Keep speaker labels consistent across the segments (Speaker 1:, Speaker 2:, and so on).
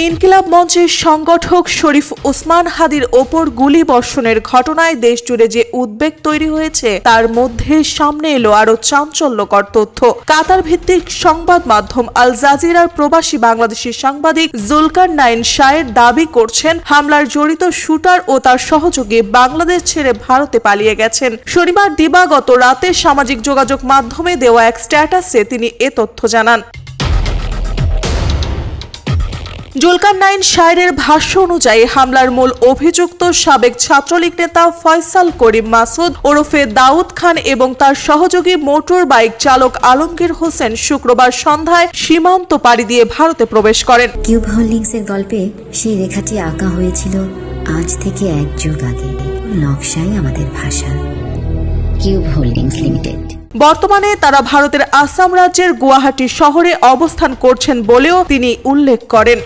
Speaker 1: ইনকিলাব মঞ্চের সংগঠক শরীফ ওসমান হাদির ওপর গুলি বর্ষণের ঘটনায় দেশজুড়ে যে উদ্বেগ তৈরি হয়েছে তার মধ্যে সামনে এলো আরো চাঞ্চল্যকর তথ্য। কাতার ভিত্তিক সংবাদ মাধ্যম আল জাজিরার প্রবাসী বাংলাদেশি সাংবাদিক জুলকারনাইন শায়ের দাবি করছেন হামলার জড়িত শুটার ও তার সহযোগী বাংলাদেশ ছেড়ে ভারতে পালিয়ে গেছেন। শনিবার দিবাগত রাতে সামাজিক যোগাযোগ মাধ্যমে দেওয়া এক স্ট্যাটাসে তিনি এ তথ্য জানান। জুলকারনাইন শায়ের ভাষ্য অনুযায়ী হামলার মূল অভিযুক্ত সাবেক ছাত্রলীগ নেতা ফয়সাল করিম মাসুদ ওরফে দাউদ খান এবং তার সহযোগী মোটর বাইক চালক আলমগীর হোসেন শুক্রবার সন্ধ্যায় সীমান্ত পাড়ি দিয়ে ভারতে প্রবেশ করেন।
Speaker 2: কিউব হোল্ডিংসের গল্পে সেই রেখাটি আঁকা হয়েছিল আজ থেকে 1 যুগ আগে। নকশাই আমাদের ভাষা। Cube holdings limited.
Speaker 1: বর্তমানে তারা ভারতের আসাম রাজ্যের গুয়াহাটি শহরে অবস্থান করছেন বলেও তিনি উল্লেখ করেন।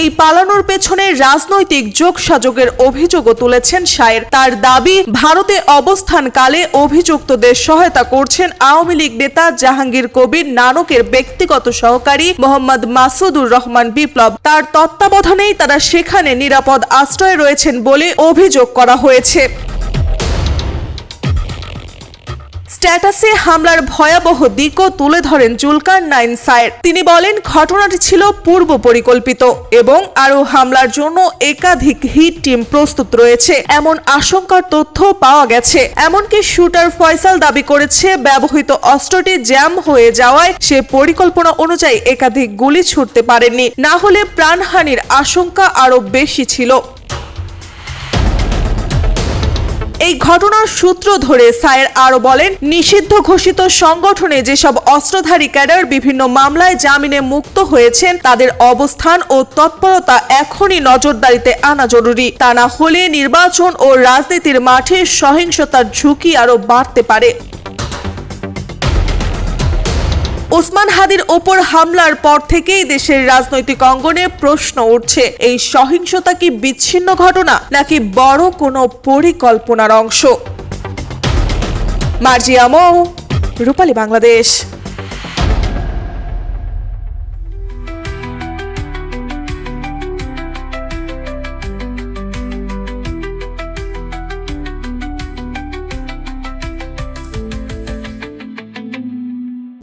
Speaker 1: এই পালানোর পেছনে রাজনৈতিক যোগসাযোগের অভিযোগও তুলেছেন শায়ের। তার দাবি, ভারতে অবস্থানকালে অভিযুক্তদের সহায়তা করছেন আওয়ামী লীগ নেতা জাহাঙ্গীর কবির নানকের ব্যক্তিগত সহকারী মোহাম্মদ মাসুদুর রহমান বিপ্লব। তার তত্ত্বাবধানেই তারা সেখানে নিরাপদ আশ্রয়ে রয়েছেন বলে অভিযোগ করা হয়েছে। স্ট্যাটাসে হামলার ভয়াবহ দিকও তুলে ধরেন জুলকারনাইন শায়ের। তিনি বলেন, ঘটনাটি ছিল পূর্ব পরিকল্পিত এবং আরও হামলার জন্য একাধিক হিট টিম প্রস্তুত রয়েছে এমন আশঙ্কার তথ্য পাওয়া গেছে। এমনকি শুটার ফয়সাল দাবি করেছে ব্যবহৃত অস্ত্রটি জ্যাম হয়ে যাওয়ায় সে পরিকল্পনা অনুযায়ী একাধিক গুলি ছুড়তে পারেননি, না হলে প্রাণহানির আশঙ্কা আরও বেশি ছিল। এই ঘটনার সূত্র ধরে শায়ের আরো বলেন, নিষিদ্ধ ঘোষিত সংগঠনে যেসব অস্ত্রধারী ক্যাডার বিভিন্ন মামলায় জামিনে মুক্ত হয়েছেন তাদের অবস্থান ও তৎপরতা এখনই নজরদারিতে আনা জরুরি। তা না হলে নির্বাচন ও রাজনীতির মাঠে সহিংসতার ঝুঁকি আরো বাড়তে পারে। ওসমান হাদির ওপর হামলার পর থেকেই দেশের রাজনৈতিক অঙ্গনে প্রশ্ন উঠছে, এই সহিংসতা কি বিচ্ছিন্ন ঘটনা নাকি বড় কোনো পরিকল্পনার অংশ? মার্জিয়া মৌ, রূপালী বাংলাদেশ।